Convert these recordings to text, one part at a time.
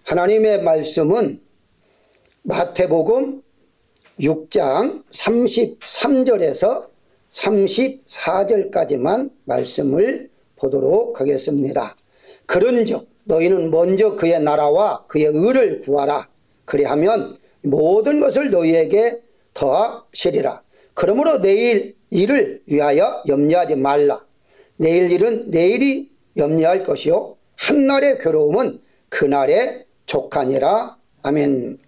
하나님의 말씀은 마태복음 6장 33절에서 34절까지만 말씀을 보도록 하겠습니다. 그런즉 너희는 먼저 그의 나라와 그의 의를 구하라. 그리하면 모든 것을 너희에게 더하시리라. 그러므로 내일 일을 위하여 염려하지 말라. 내일 일은 내일이 염려할 것이요 한날의 괴로움은 그날의 족하니라. 아멘.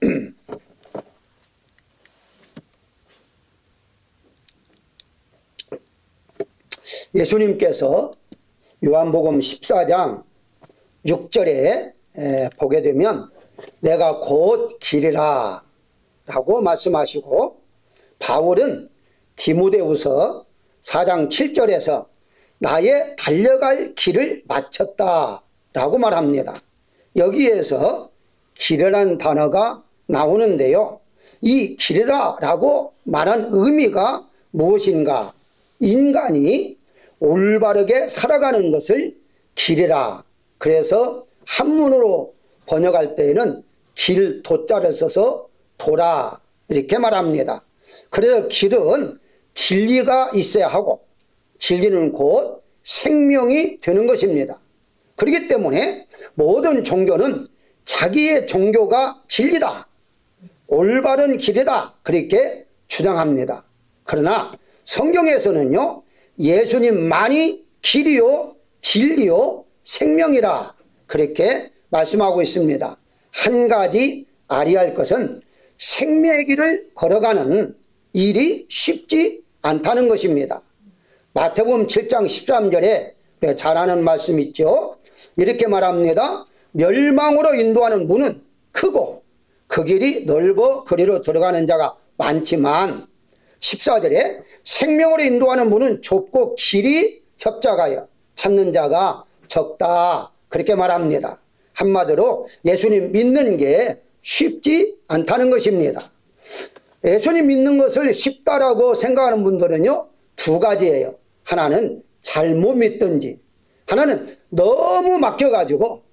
예수님께서 요한복음 14장 6절에 보게 되면 내가 곧 길이라 라고 말씀하시고, 바울은 디모데후서 4장 7절에서 나의 달려갈 길을 마쳤다 라고 말합니다. 여기에서 길이라는 단어가 나오는데요, 이 길이라 라고 말한 의미가 무엇인가? 인간이 올바르게 살아가는 것을 길이라. 그래서 한문으로 번역할 때에는 길 도자를 써서 도라 이렇게 말합니다. 그래서 길은 진리가 있어야 하고 진리는 곧 생명이 되는 것입니다. 그렇기 때문에 모든 종교는 자기의 종교가 진리다, 올바른 길이다 그렇게 주장합니다. 그러나 성경에서는요, 예수님만이 길이요 진리요 생명이라 그렇게 말씀하고 있습니다. 한 가지 알아야 것은 생명의 길을 걸어가는 일이 쉽지 않다는 것입니다. 마태복음 7장 13절에 잘 아는 말씀 있죠. 이렇게 말합니다. 멸망으로 인도하는 문은 크고 그 길이 넓어 그리로 들어가는 자가 많지만 14절에 생명으로 인도하는 문은 좁고 길이 협착하여 찾는 자가 적다 그렇게 말합니다. 한마디로 예수님 믿는 게 쉽지 않다는 것입니다. 예수님 믿는 것을 쉽다라고 생각하는 분들은요, 두 가지예요. 하나는 잘못 믿든지, 하나는 너무 맡겨가지고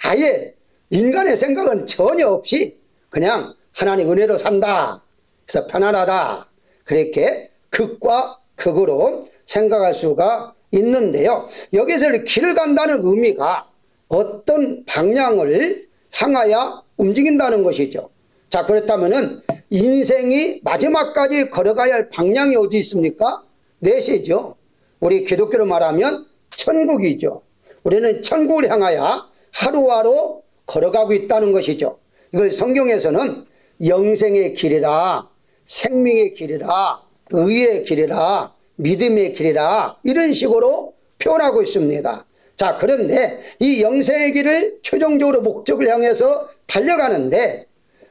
아예 인간의 생각은 전혀 없이 그냥 하나님 은혜로 산다, 그래서 편안하다, 그렇게 극과 극으로 생각할 수가 있는데요, 여기서 길을 간다는 의미가 어떤 방향을 향하여 움직인다는 것이죠. 자, 그렇다면은 인생이 마지막까지 걸어가야 할 방향이 어디 있습니까? 넷이죠. 우리 기독교로 말하면 천국이죠. 우리는 천국을 향하여 하루하루 걸어가고 있다는 것이죠. 이걸 성경에서는 영생의 길이라, 생명의 길이라, 의의 길이라, 믿음의 길이라 이런 식으로 표현하고 있습니다. 자, 그런데 이 영생의 길을 최종적으로 목적을 향해서 달려가는데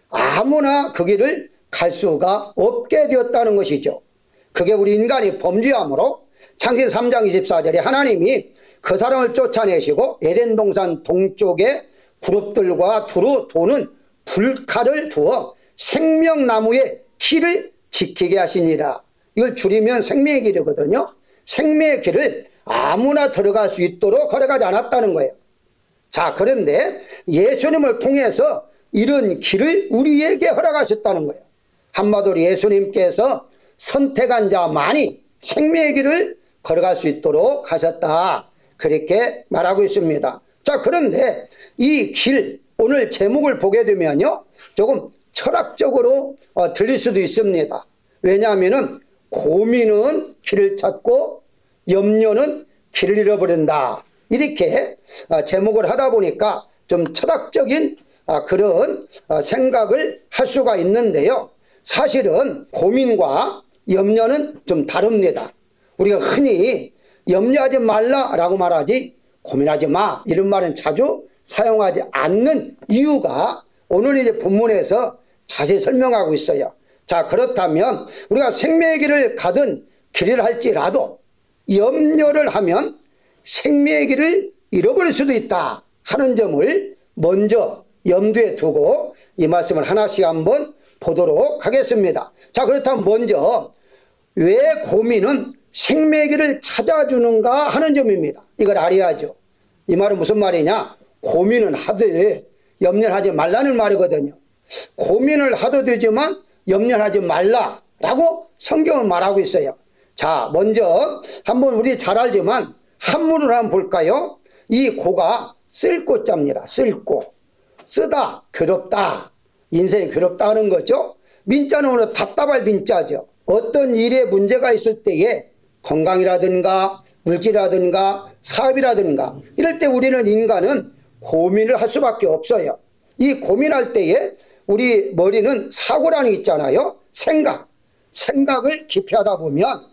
아무나 그 길을 갈 수가 없게 되었다는 것이죠. 그게 우리 인간이 범죄함으로 창세기 3장 24절에 하나님이 그 사람을 쫓아내시고 에덴 동산 동쪽에 그룹들과 두루 도는 불칼을 두어 생명나무의 길을 지키게 하시니라. 이걸 줄이면 생명의 길이거든요. 생명의 길을 아무나 들어갈 수 있도록 허락하지 않았다는 거예요. 자, 그런데 예수님을 통해서 이런 길을 우리에게 허락하셨다는 거예요. 한마디로 예수님께서 선택한 자만이 생명의 길을 걸어갈 수 있도록 하셨다 그렇게 말하고 있습니다. 자, 그런데 이 길, 오늘 제목을 보게 되면요, 조금 철학적으로 들릴 수도 있습니다. 왜냐하면 고민은 길을 찾고 염려는 길을 잃어버린다 이렇게 제목을 하다 보니까 좀 철학적인 그런 생각을 할 수가 있는데요, 사실은 고민과 염려는 좀 다릅니다. 우리가 흔히 염려하지 말라라고 말하지 고민하지 마 이런 말은 자주 사용하지 않는 이유가 오늘 이제 본문에서 자세히 설명하고 있어요. 자, 그렇다면 우리가 생명의 길을 가든 길을 할지라도 염려를 하면 생명의 길을 잃어버릴 수도 있다 하는 점을 먼저 염두에 두고 이 말씀을 하나씩 한번 보도록 하겠습니다. 자, 그렇다면 먼저 왜 고민은 생명의 길을 찾아주는가 하는 점입니다. 이걸 알아야죠. 이 말은 무슨 말이냐? 고민은 하되 염려를 하지 말라는 말이거든요. 고민을 하도 되지만 염려를 하지 말라라고 성경은 말하고 있어요. 자, 먼저 한번 우리 잘 알지만 한문으로 한번 볼까요? 이 고가 쓸고자입니다. 쓸고. 쓰다, 괴롭다. 인생이 괴롭다 하는 거죠. 민자는 오늘 답답할 민자죠. 어떤 일에 문제가 있을 때에 건강이라든가 물질이라든가 사업이라든가 이럴 때 우리는 인간은 고민을 할 수밖에 없어요. 이 고민할 때에 우리 머리는 사고라는 게 있잖아요. 생각을 깊이 하다 보면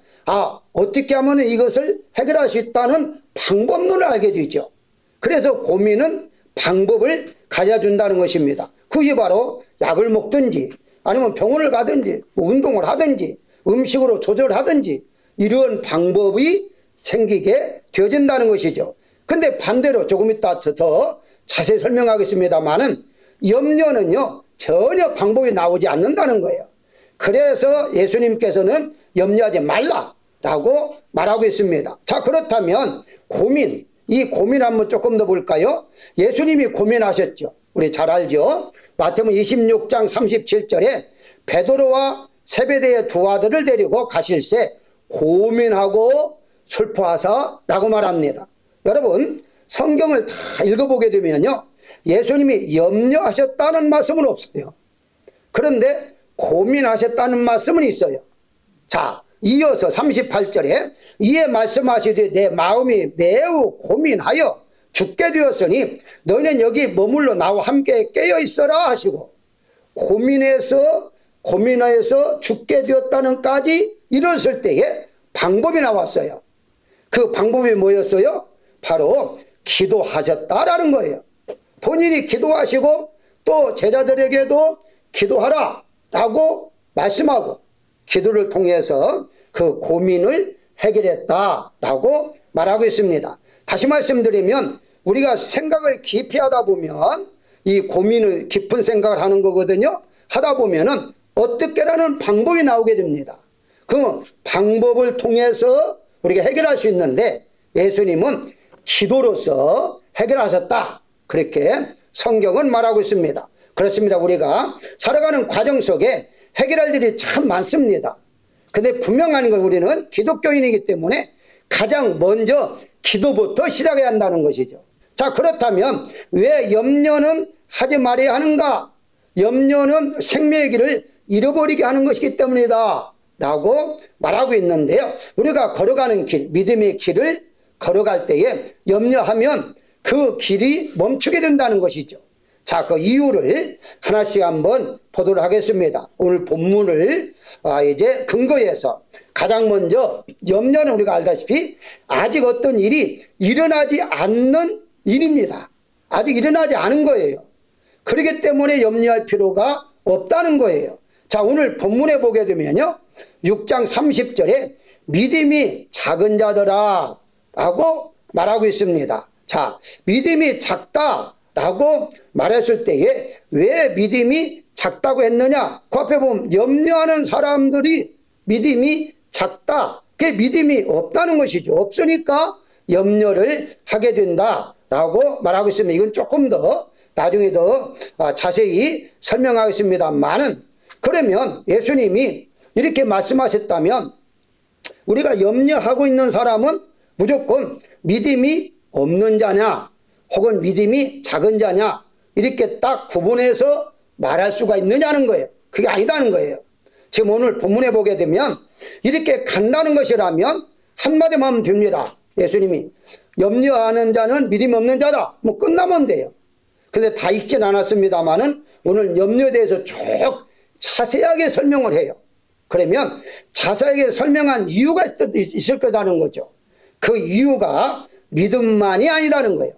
어떻게 하면 이것을 해결할 수 있다는 방법론을 알게 되죠. 그래서 고민은 방법을 가져준다는 것입니다. 그게 바로 약을 먹든지 아니면 병원을 가든지 운동을 하든지 음식으로 조절하든지 이런 방법이 생기게 되어진다는 것이죠. 근데 반대로 조금 이따 더 자세히 설명하겠습니다만은 염려는요 전혀 방법이 나오지 않는다는 거예요. 그래서 예수님께서는 염려하지 말라라고 말하고 있습니다. 자, 그렇다면 이 고민 한번 조금 더 볼까요? 예수님이 고민하셨죠. 우리 잘 알죠? 마태복음 26장 37절에 베드로와 세베대의 두 아들을 데리고 가실새 고민하고 슬퍼하사라고 말합니다. 여러분, 성경을 다 읽어보게 되면요 예수님이 염려하셨다는 말씀은 없어요. 그런데 고민하셨다는 말씀은 있어요. 자, 이어서 38절에 이에 말씀하시되 내 마음이 매우 고민하여 죽게 되었으니 너희는 여기 머물러 나와 함께 깨어 있어라 하시고, 고민해서 죽게 되었다는까지 이랬을 때에 방법이 나왔어요. 그 방법이 뭐였어요? 바로 기도하셨다라는 거예요. 본인이 기도하시고 또 제자들에게도 기도하라 라고 말씀하고 기도를 통해서 그 고민을 해결했다라고 말하고 있습니다. 다시 말씀드리면 우리가 생각을 깊이 하다 보면 이 고민을 깊은 생각을 하는 거거든요. 하다 보면은 어떻게라는 방법이 나오게 됩니다. 그 방법을 통해서 우리가 해결할 수 있는데 예수님은 기도로서 해결하셨다. 그렇게 성경은 말하고 있습니다. 그렇습니다. 우리가 살아가는 과정 속에 해결할 일이 참 많습니다. 근데 분명한 건 우리는 기독교인이기 때문에 가장 먼저 기도부터 시작해야 한다는 것이죠. 자, 그렇다면 왜 염려는 하지 말아야 하는가? 염려는 생명의 길을 잃어버리게 하는 것이기 때문이다 라고 말하고 있는데요. 우리가 걸어가는 길, 믿음의 길을 걸어갈 때에 염려하면 그 길이 멈추게 된다는 것이죠. 자, 그 이유를 하나씩 한번 보도록 하겠습니다. 오늘 본문을 이제 근거해서 가장 먼저 염려는 우리가 알다시피 아직 어떤 일이 일어나지 않는 일입니다. 아직 일어나지 않은 거예요. 그렇기 때문에 염려할 필요가 없다는 거예요. 자, 오늘 본문에 보게 되면요 6장 30절에 믿음이 작은 자들아 라고 말하고 있습니다. 자, 믿음이 작다 라고 말했을 때에 왜 믿음이 작다고 했느냐? 그 앞에 보면 염려하는 사람들이 믿음이 작다. 그게 믿음이 없다는 것이죠. 없으니까 염려를 하게 된다라고 말하고 있습니다. 이건 조금 더 나중에 더 자세히 설명하겠습니다만은, 그러면 예수님이 이렇게 말씀하셨다면 우리가 염려하고 있는 사람은 무조건 믿음이 없는 자냐 혹은 믿음이 작은 자냐 이렇게 딱 구분해서 말할 수가 있느냐는 거예요. 그게 아니다는 거예요. 지금 오늘 본문에 보게 되면 이렇게 간다는 것이라면 한마디만 하면 됩니다. 예수님이 염려하는 자는 믿음이 없는 자다. 뭐 끝나면 돼요. 근데 다 읽진 않았습니다만은 오늘 염려에 대해서 쭉 자세하게 설명을 해요. 그러면 자세하게 설명한 이유가 있을 거라는 거죠. 그 이유가 믿음만이 아니다는 거예요.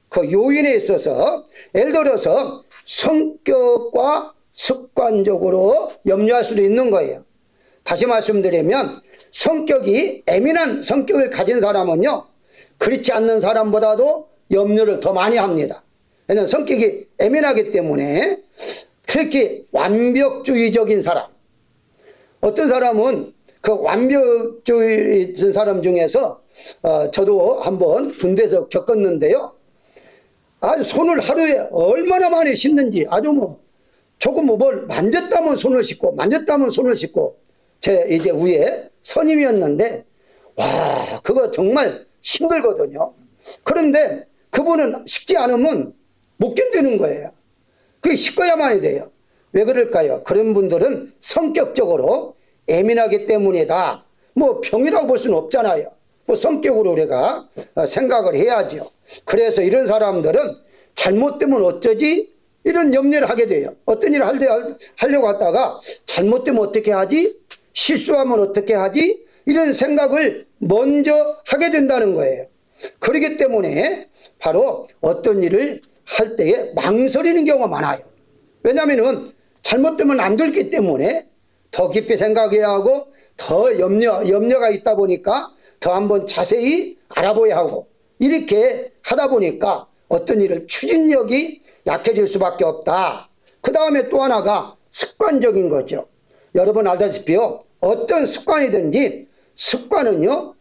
그 요인에 있어서 예를 들어서 성격과 습관적으로 염려할 수도 있는 거예요. 다시 말씀드리면 성격이 예민한 성격을 가진 사람은요 그렇지 않는 사람보다도 염려를 더 많이 합니다. 왜냐하면 성격이 예민하기 때문에. 특히 완벽주의적인 사람, 어떤 사람은 그 완벽주의 사람 중에서 저도 한번 군대에서 겪었는데요 아주 손을 하루에 얼마나 많이 씻는지 아주 뭐 조금 뭐 뭘 만졌다면 손을 씻고 만졌다면 손을 씻고 제 이제 위에 선임이었는데 와 그거 정말 힘들거든요. 그런데 그분은 씻지 않으면 못 견디는 거예요. 그게 씻어야만이 돼요. 왜 그럴까요? 그런 분들은 성격적으로 예민하기 때문이다. 뭐 병이라고 볼 수는 없잖아요. 뭐 성격으로 우리가 생각을 해야죠. 그래서 이런 사람들은 잘못되면 어쩌지? 이런 염려를 하게 돼요. 어떤 일을 하려고 하다가 잘못되면 어떻게 하지? 실수하면 어떻게 하지? 이런 생각을 먼저 하게 된다는 거예요. 그렇기 때문에 바로 어떤 일을 할 때에 망설이는 경우가 많아요. 왜냐하면 잘못되면 안 되기 때문에 더 깊이 생각해야 하고 더 염려가 있다 보니까 더 한번 자세히 알아봐야 하고 이렇게 하다 보니까 어떤 일을 추진력이 약해질 수밖에 없다. 그 다음에 또 하나가 습관적인 거죠. 여러분 알다시피요. 어떤 습관이든지 습관은요.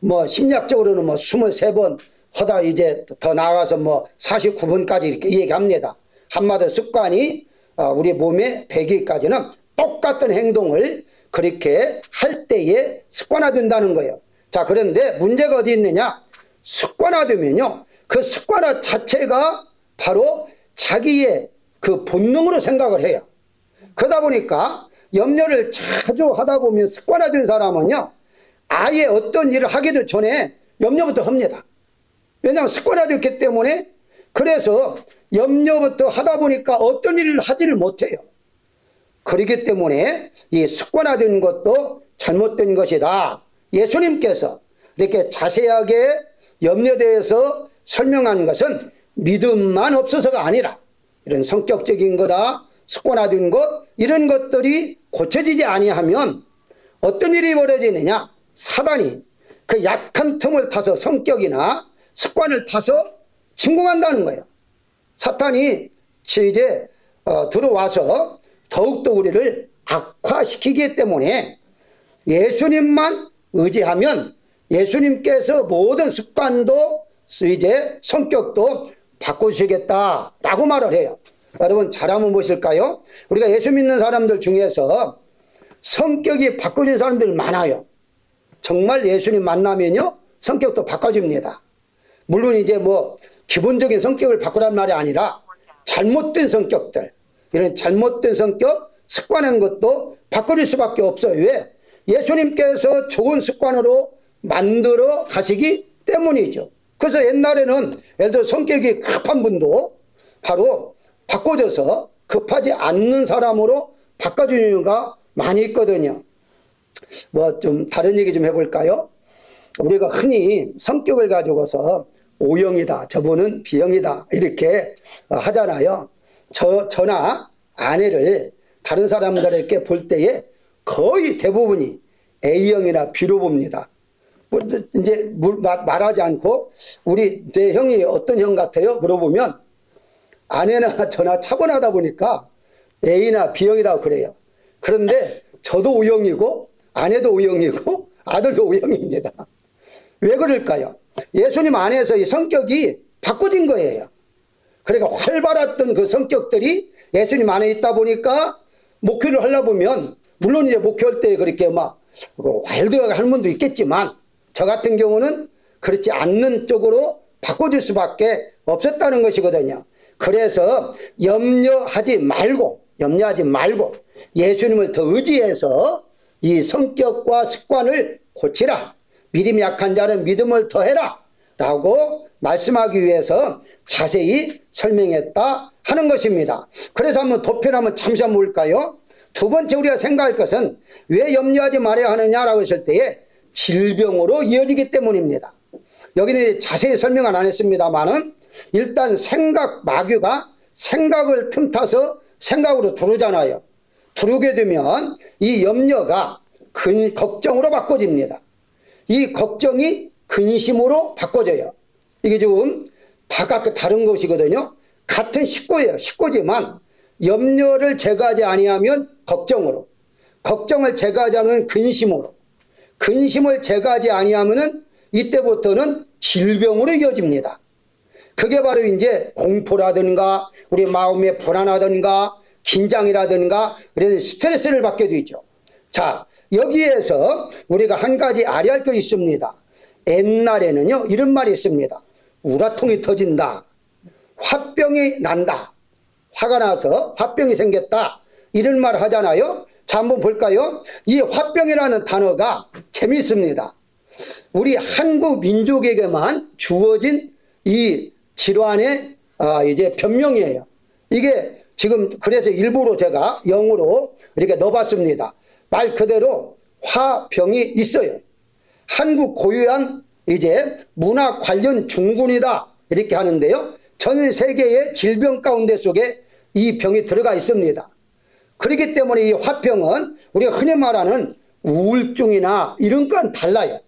뭐 심리학적으로는 뭐 23번 하다 이제 더 나아가서 뭐 49번까지 이렇게 얘기합니다. 한마디로 습관이 우리 몸의 배기까지는 똑같은 행동을 그렇게 할 때에 습관화된다는 거예요. 자, 그런데 문제가 어디 있느냐? 습관화되면요. 그 습관화 자체가 바로 자기의 그 본능으로 생각을 해요. 그러다 보니까 염려를 자주 하다 보면 습관화된 사람은요. 아예 어떤 일을 하기도 전에 염려부터 합니다. 왜냐하면 습관화됐기 때문에 그래서 염려부터 하다 보니까 어떤 일을 하지를 못해요. 그렇기 때문에 이 습관화된 것도 잘못된 것이다. 예수님께서 이렇게 자세하게 염려에 대해서 설명한 것은 믿음만 없어서가 아니라 이런 성격적인 거다, 습관화된 것 이런 것들이 고쳐지지 아니하면 어떤 일이 벌어지느냐? 사단이 그 약한 틈을 타서 성격이나 습관을 타서 침공한다는 거예요. 사탄이 이제 들어와서 더욱더 우리를 악화시키기 때문에 예수님만 의지하면 예수님께서 모든 습관도 이제 성격도 바꾸시겠다라고 말을 해요. 여러분 잘 한번 보실까요? 우리가 예수 믿는 사람들 중에서 성격이 바꿔진 사람들 많아요. 정말 예수님 만나면요 성격도 바꿔집니다. 물론 이제 뭐 기본적인 성격을 바꾸란 말이 아니라 잘못된 성격들 이런 잘못된 성격 습관한 것도 바꿔질 수밖에 없어요. 왜? 예수님께서 좋은 습관으로 만들어 가시기 때문이죠. 그래서 옛날에는 예를 들어 성격이 급한 분도 바로 바꿔져서 급하지 않는 사람으로 바꿔주는 경우가 많이 있거든요. 뭐 좀 다른 얘기 좀 해볼까요? 우리가 흔히 성격을 가지고서 O형이다, 저분은 B형이다 이렇게 하잖아요. 저나 아내를 다른 사람들에게 볼 때에 거의 대부분이 A형이나 B로 봅니다. 뭐 이제 말하지 않고 제 형이 어떤 형 같아요? 물어보면 아내나 저나 차분하다 보니까 A나 B형이라고 그래요. 그런데 저도 O형이고 아내도 O형이고 아들도 O형입니다. 왜 그럴까요? 예수님 안에서 이 성격이 바꿔진 거예요. 그러니까 활발했던 그 성격들이 예수님 안에 있다 보니까 목회를 하려 보면 물론 이제 목회할 때 그렇게 막 와일드하게 하는 분도 있겠지만 저 같은 경우는 그렇지 않는 쪽으로 바꿔줄 수밖에 없었다는 것이거든요. 그래서 염려하지 말고 예수님을 더 의지해서 이 성격과 습관을 고치라. 믿음이 약한 자는 믿음을 더해라 라고 말씀하기 위해서 자세히 설명했다 하는 것입니다. 그래서 한번 도편하면 잠시 한번 볼까요? 두 번째 우리가 생각할 것은 왜 염려하지 말아야 하느냐라고 했을 때에 질병으로 이어지기 때문입니다. 여기는 자세히 설명은 안 했습니다만은 일단 생각 마귀가 생각을 틈타서 생각으로 들어오잖아요. 들어오게 되면 이 염려가 걱정으로 바꿔집니다. 이 걱정이 근심으로 바꿔져요. 이게 지금 다 각각 다른 것이거든요. 같은 식구예요. 식구지만 염려를 제거하지 아니하면 걱정으로, 걱정을 제거하지 않으면 근심으로, 근심을 제거하지 아니하면 이때부터는 질병으로 이어집니다. 그게 바로 이제 공포라든가 우리 마음에 불안하든가 긴장이라든가 그래서 스트레스를 받게 되죠. 자, 여기에서 우리가 한 가지 알아야 할 것이 있습니다. 옛날에는요 이런 말이 있습니다. 우라통이 터진다, 화병이 난다, 화가 나서 화병이 생겼다, 이런 말 하잖아요. 자, 한번 볼까요? 이 화병이라는 단어가 재미있습니다. 우리 한국 민족에게만 주어진 이 질환의 이제 변명이에요. 이게 지금 그래서 일부러 제가 영어로 이렇게 넣어봤습니다. 말 그대로 화병이 있어요. 한국 고유한 이제 문화 관련 중군이다 이렇게 하는데요. 전 세계의 질병 가운데 속에 이 병이 들어가 있습니다. 그렇기 때문에 이 화병은 우리가 흔히 말하는 우울증이나 이런 건 달라요.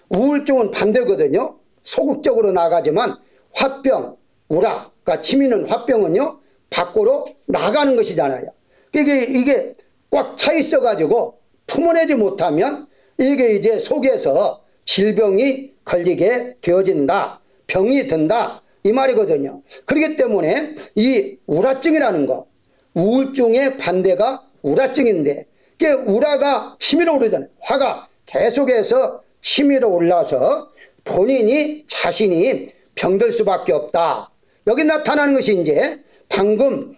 우울증은 반대거든요. 소극적으로 나가지만 화병, 우락, 그러니까 치미는 화병은요 밖으로 나가는 것이잖아요. 이게 꽉 차 있어가지고 품어내지 못하면 이게 이제 속에서 질병이 걸리게 되어진다, 병이 든다 이 말이거든요. 그렇기 때문에 이 우라증이라는 거, 우울증의 반대가 우라증인데 그게 우라가 치밀어 오르잖아요. 화가 계속해서 치밀어 올라서 본인이 자신이 병들 수밖에 없다. 여기 나타나는 것이 이제 방금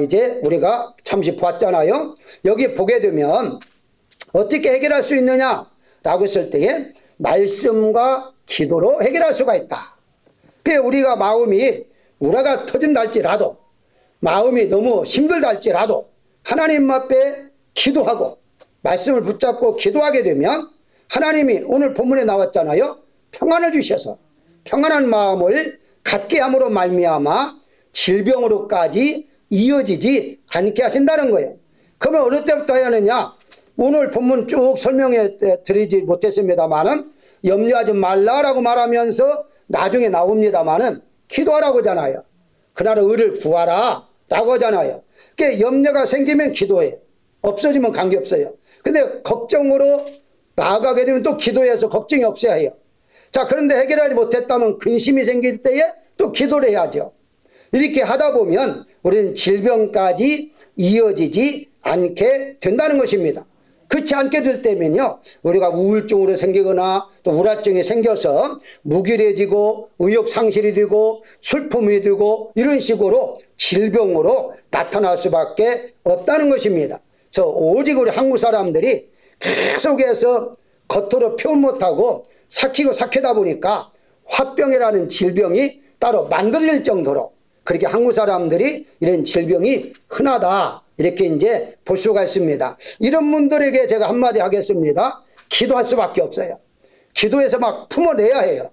이제 우리가 잠시 봤잖아요. 여기 보게 되면 어떻게 해결할 수 있느냐라고 했을 때에 말씀과 기도로 해결할 수가 있다. 그게 우리가 마음이 우라가 터진다 할지라도 마음이 너무 힘들다 할지라도 하나님 앞에 기도하고 말씀을 붙잡고 기도하게 되면 하나님이 오늘 본문에 나왔잖아요. 평안을 주셔서 평안한 마음을 갖게 함으로 말미암아 질병으로까지 이어지지 않게 하신다는 거예요. 그러면 어느 때부터 해야 하느냐? 오늘 본문 쭉 설명해 드리지 못했습니다만은 염려하지 말라라고 말하면서 나중에 나옵니다만은 기도하라고 하잖아요. 그날의 의를 구하라 라고 하잖아요. 그러니까 염려가 생기면 기도해. 없어지면 관계없어요. 근데 걱정으로 나아가게 되면 또 기도해서 걱정이 없어야 해요. 자, 그런데 해결하지 못했다면 근심이 생길 때에 또 기도를 해야죠. 이렇게 하다 보면 우리는 질병까지 이어지지 않게 된다는 것입니다. 그렇지 않게 될 때면요 우리가 우울증으로 생기거나 또 우울증이 생겨서 무기력해지고 의욕상실이 되고 슬픔이 되고 이런 식으로 질병으로 나타날 수밖에 없다는 것입니다. 그래서 오직 우리 한국 사람들이 계속해서 겉으로 표현 못하고 삭히다 보니까 화병이라는 질병이 따로 만들어질 정도로 그렇게 한국 사람들이 이런 질병이 흔하다 이렇게 이제 볼 수가 있습니다. 이런 분들에게 제가 한마디 하겠습니다. 기도할 수밖에 없어요. 기도해서 막 품어내야 해요.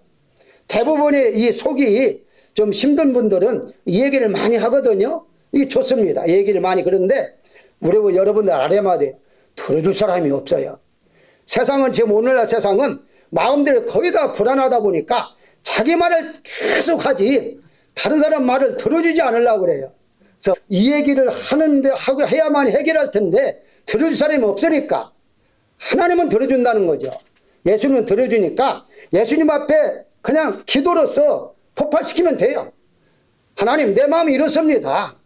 대부분의 이 속이 좀 힘든 분들은 이 얘기를 많이 하거든요. 이게 좋습니다. 이 얘기를 많이. 그런데 우리 여러분들 알아야만 돼요. 들어줄 사람이 없어요. 세상은 지금 오늘날 세상은 마음대로 거의 다 불안하다 보니까 자기 말을 계속 하지 다른 사람 말을 들어주지 않으려고 그래요. 그래서 이 얘기를 하는데 하고 해야만 해결할 텐데 들어줄 사람이 없으니까 하나님은 들어준다는 거죠. 예수님은 들어주니까 예수님 앞에 그냥 기도로서 폭발시키면 돼요. 하나님, 내 마음이 이렇습니다.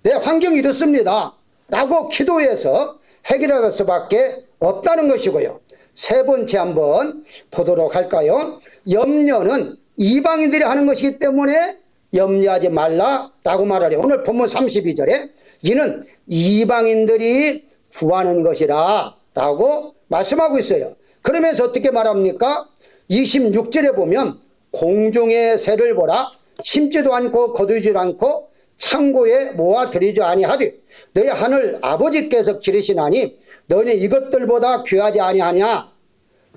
내 환경이 이렇습니다. 라고 기도해서 해결할 수밖에 없다는 것이고요. 세 번째 한번 보도록 할까요? 염려는 이방인들이 하는 것이기 때문에 염려하지 말라라고 말하려. 오늘 본문 32절에 이는 이방인들이 구하는 것이라 라고 말씀하고 있어요. 그러면서 어떻게 말합니까? 26절에 보면 공중의 새를 보라. 심지도 않고 거두지도 않고 창고에 모아들이지 아니하되 너희 하늘 아버지께서 기르시나니 너희 이것들보다 귀하지 아니하냐.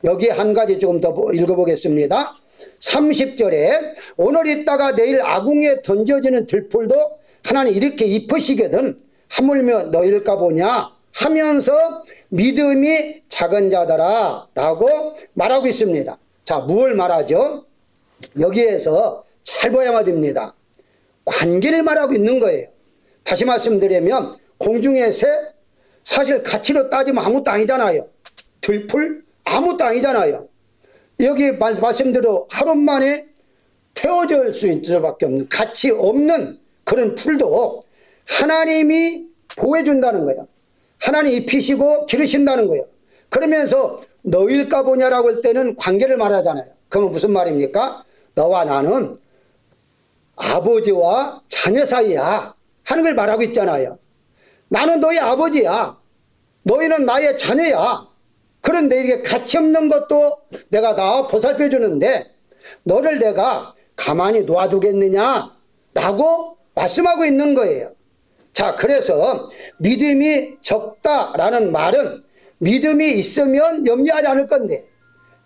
여기 한 가지 조금 더 읽어보겠습니다. 30절에 오늘 있다가 내일 아궁이에 던져지는 들풀도 하나님 이렇게 입으시거든 하물며 너희일까 보냐 하면서 믿음이 작은 자더라 라고 말하고 있습니다. 자, 무엇을 말하죠? 여기에서 잘 봐야만 됩니다. 관계를 말하고 있는 거예요. 다시 말씀드리면 공중의 새 사실 가치로 따지면 아무것도 아니잖아요. 들풀 아무것도 아니잖아요. 여기 말씀대로 하루 만에 태워질 수 있을 수밖에 없는, 가치 없는 그런 풀도 하나님이 보호해준다는 거예요. 하나님 입히시고 기르신다는 거예요. 그러면서 너일까 보냐라고 할 때는 관계를 말하잖아요. 그러면 무슨 말입니까? 너와 나는 아버지와 자녀 사이야 하는 걸 말하고 있잖아요. 나는 너희 아버지야. 너희는 나의 자녀야. 그런데 이게 가치 없는 것도 내가 다 보살펴 주는데 너를 내가 가만히 놔두겠느냐라고 말씀하고 있는 거예요. 자, 그래서 믿음이 적다라는 말은 믿음이 있으면 염려하지 않을 건데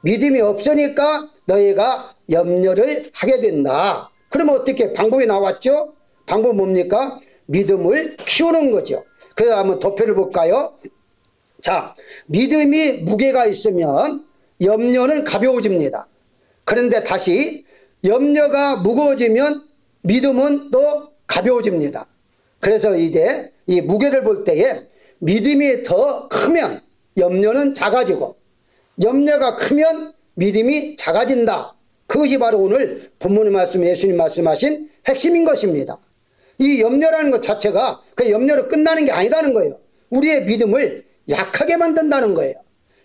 믿음이 없으니까 너희가 염려를 하게 된다. 그러면 어떻게 방법이 나왔죠? 방법 뭡니까? 믿음을 키우는 거죠. 그래서 한번 도표를 볼까요? 자, 믿음이 무게가 있으면 염려는 가벼워집니다. 그런데 다시 염려가 무거워지면 믿음은 또 가벼워집니다. 그래서 이제 이 무게를 볼 때에 믿음이 더 크면 염려는 작아지고 염려가 크면 믿음이 작아진다. 그것이 바로 오늘 본문의 말씀, 예수님 말씀하신 핵심인 것입니다. 이 염려라는 것 자체가 그 염려로 끝나는 게 아니다는 거예요. 우리의 믿음을 약하게 만든다는 거예요.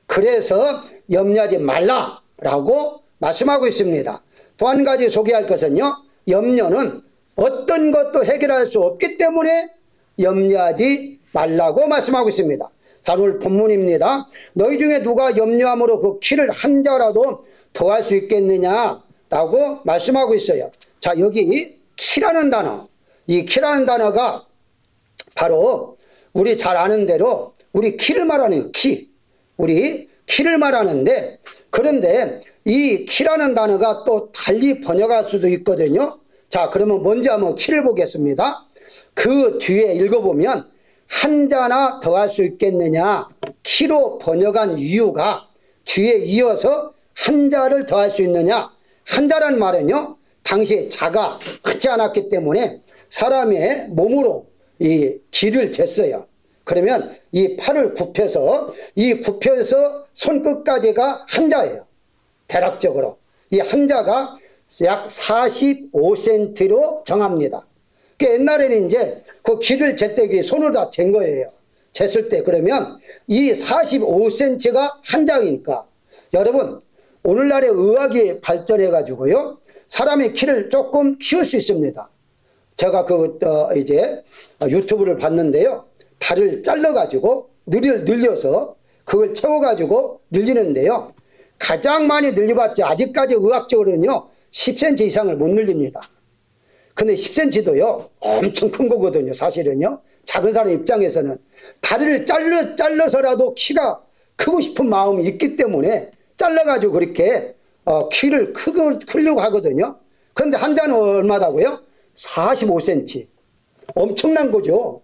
그래서 염려하지 말라라고 말씀하고 있습니다. 또 한 가지 소개할 것은요, 염려는 어떤 것도 해결할 수 없기 때문에 염려하지 말라고 말씀하고 있습니다. 자, 오늘 본문입니다. 너희 중에 누가 염려함으로 그 키를 한 자라도 더할 수 있겠느냐라고 말씀하고 있어요. 자, 여기 키라는 단어, 이 키라는 단어가 바로 우리 잘 아는 대로 우리 키를 말하는 키, 우리 키를 말하는데, 그런데 이 키라는 단어가 또 달리 번역할 수도 있거든요. 자, 그러면 먼저 한번 키를 보겠습니다. 그 뒤에 읽어보면 한자나 더할 수 있겠느냐, 키로 번역한 이유가 뒤에 이어서 한자를 더할 수 있느냐. 한자란 말은요, 당시에 자가 흔치 않았기 때문에 사람의 몸으로 이 길을 쟀어요. 그러면 이 팔을 굽혀서 이 굽혀서 손끝까지가 한자예요. 대략적으로 이 한자가 약 45cm로 정합니다. 그 옛날에는 이제 그 길을 쟀 때 손으로 다 잰 거예요. 쟀을 때. 그러면 이 45cm가 한자이니까 여러분, 오늘날의 의학이 발전해 가지고요, 사람의 키를 조금 키울 수 있습니다. 제가 이제 유튜브를 봤는데요, 다리를 잘라 가지고 늘려서 그걸 채워 가지고 늘리는데요, 가장 많이 늘려봤자 아직까지 의학적으로는요 10cm 이상을 못 늘립니다. 근데 10cm도요 엄청 큰 거거든요. 사실은요, 작은 사람 입장에서는 다리를 잘라서라도 키가 크고 싶은 마음이 있기 때문에 잘라가지고 그렇게 키를 크려고 하거든요. 그런데 한자는 얼마다고요? 45cm. 엄청난 거죠.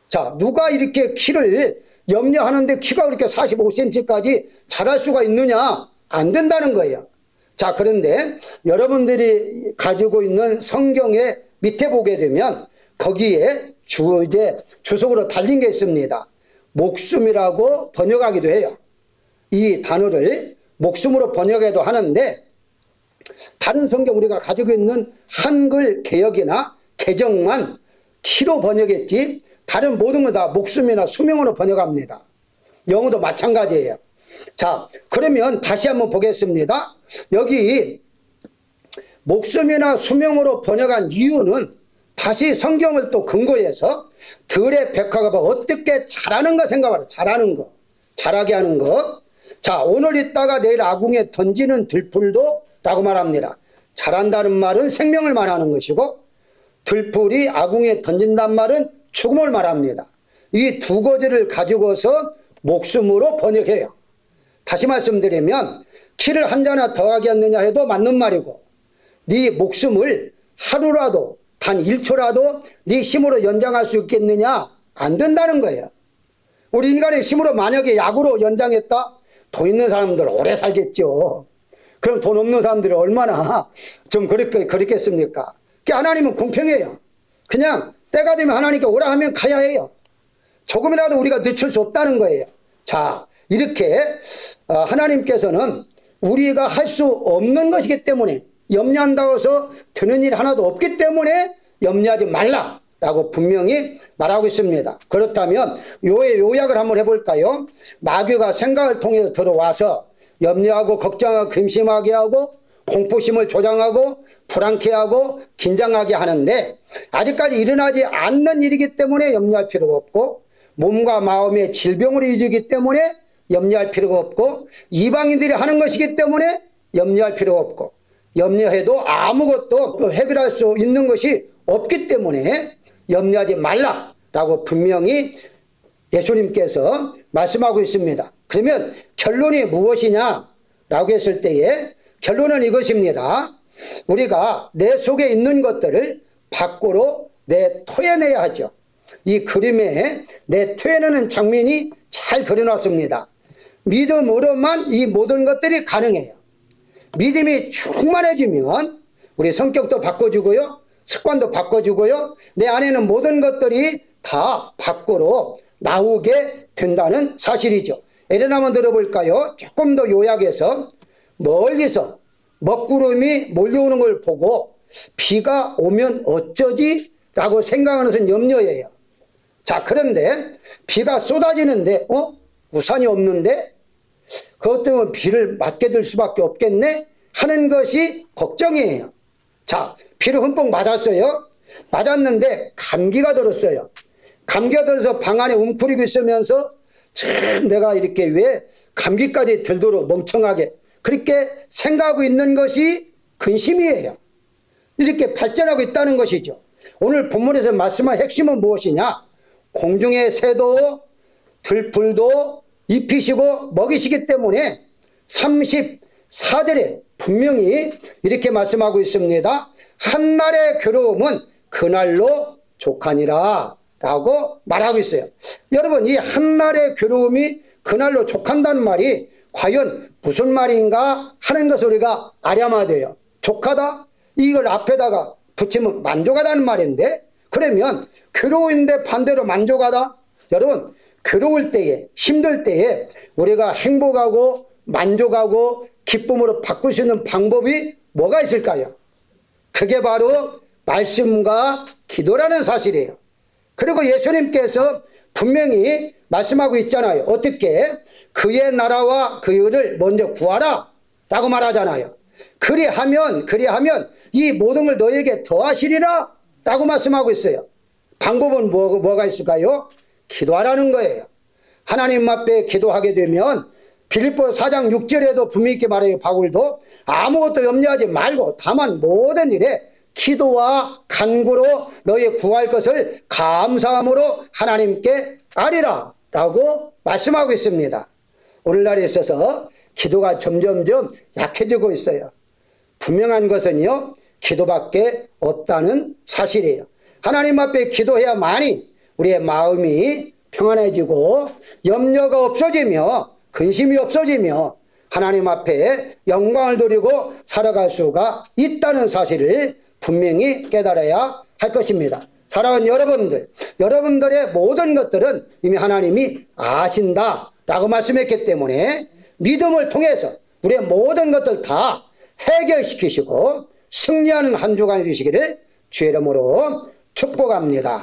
자, 누가 이렇게 키를 염려하는데 키가 그렇게 45cm까지 자랄 수가 있느냐? 안 된다는 거예요. 자, 그런데 여러분들이 가지고 있는 성경의 밑에 보게 되면 거기에 주석으로 달린 게 있습니다. 목숨이라고 번역하기도 해요. 이 단어를 목숨으로 번역해도 하는데, 다른 성경 우리가 가지고 있는 한글 개역이나 개정만 키로 번역했지 다른 모든 건 다 목숨이나 수명으로 번역합니다. 영어도 마찬가지예요. 자, 그러면 다시 한번 보겠습니다. 여기 목숨이나 수명으로 번역한 이유는 다시 성경을 또 근거해서 들의 백화가 어떻게 자라는가 생각하라. 자라는 거, 자라게 하는 거. 자, 오늘 있다가 내일 아궁에 던지는 들풀도 라고 말합니다. 자란다는 말은 생명을 말하는 것이고, 들풀이 아궁에 던진다는 말은 죽음을 말합니다. 이 두 가지를 가지고서 목숨으로 번역해요. 다시 말씀드리면 키를 한 자나 더하게 했느냐 해도 맞는 말이고, 네 목숨을 하루라도 단 1초라도 네 힘으로 연장할 수 있겠느냐? 안 된다는 거예요. 우리 인간의 힘으로 만약에 약으로 연장했다? 돈 있는 사람들 오래 살겠죠. 그럼 돈 없는 사람들이 얼마나 좀 그렇겠습니까? 하나님은 공평해요. 그냥 때가 되면 하나님께 오라 하면 가야 해요. 조금이라도 우리가 늦출 수 없다는 거예요. 자, 이렇게 하나님께서는 우리가 할 수 없는 것이기 때문에 염려한다고 해서 되는 일 하나도 없기 때문에 염려하지 말라라고 분명히 말하고 있습니다. 그렇다면 요약을 한번 해볼까요? 마귀가 생각을 통해서 들어와서 염려하고 걱정하고 근심하게 하고 공포심을 조장하고 불안케 하고 긴장하게 하는데, 아직까지 일어나지 않는 일이기 때문에 염려할 필요가 없고, 몸과 마음의 질병으로 이어지기 때문에 염려할 필요가 없고, 이방인들이 하는 것이기 때문에 염려할 필요가 없고, 염려해도 아무것도 해결할 수 있는 것이 없기 때문에 염려하지 말라라고 분명히 예수님께서 말씀하고 있습니다. 그러면 결론이 무엇이냐라고 했을 때에 결론은 이것입니다. 우리가 내 속에 있는 것들을 밖으로 내토해내야 하죠. 이 그림에 내토해내는 장면이 잘 그려놨습니다. 믿음으로만 이 모든 것들이 가능해요. 믿음이 충만해지면 우리 성격도 바꿔주고요, 습관도 바꿔주고요, 내 안에는 모든 것들이 다 밖으로 나오게 된다는 사실이죠. 예를 한번 들어볼까요? 조금 더 요약해서, 멀리서 먹구름이 몰려오는 걸 보고 비가 오면 어쩌지? 라고 생각하는 것은 염려예요. 자, 그런데 비가 쏟아지는데 우산이 없는데 그것 때문에 비를 맞게 될 수밖에 없겠네 하는 것이 걱정이에요. 자, 비를 흠뻑 맞았어요. 맞았는데 감기가 들었어요. 감기가 들어서 방 안에 웅크리고 있으면서 참 내가 이렇게 왜 감기까지 들도록 멍청하게 그렇게 생각하고 있는 것이 근심이에요. 이렇게 발전하고 있다는 것이죠. 오늘 본문에서 말씀한 핵심은 무엇이냐? 공중의 새도 들풀도 입히시고 먹이시기 때문에 34절에 분명히 이렇게 말씀하고 있습니다. 한날의 괴로움은 그날로 족하니라 라고 말하고 있어요. 여러분, 이 한날의 괴로움이 그날로 족한다는 말이 과연 무슨 말인가 하는 것을 우리가 알아야 돼요. 족하다? 이걸 앞에다가 붙이면 만족하다는 말인데, 그러면 괴로운데 반대로 만족하다? 여러분, 괴로울 때에, 힘들 때에 우리가 행복하고 만족하고 기쁨으로 바꿀 수 있는 방법이 뭐가 있을까요? 그게 바로 말씀과 기도라는 사실이에요. 그리고 예수님께서 분명히 말씀하고 있잖아요. 어떻게? 그의 나라와 그 의를 먼저 구하라 라고 말하잖아요. 그리하면 이 모든 걸 너에게 더하시리라 라고 말씀하고 있어요. 방법은 뭐가 있을까요? 기도하라는 거예요. 하나님 앞에 기도하게 되면 빌립보 4장 6절에도 분명히 있게 말해요. 바울도 아무것도 염려하지 말고 다만 모든 일에 기도와 간구로 너희 구할 것을 감사함으로 하나님께 아리라 라고 말씀하고 있습니다. 오늘날에 있어서 기도가 점점점 약해지고 있어요. 분명한 것은요, 기도밖에 없다는 사실이에요. 하나님 앞에 기도해야만이 우리의 마음이 평안해지고 염려가 없어지며 근심이 없어지며 하나님 앞에 영광을 돌리고 살아갈 수가 있다는 사실을 분명히 깨달아야 할 것입니다. 사랑하는 여러분들의 모든 것들은 이미 하나님이 아신다 라고 말씀했기 때문에 믿음을 통해서 우리의 모든 것들 다 해결시키시고 승리하는 한 주간이 되시기를 주의 이름으로 축복합니다.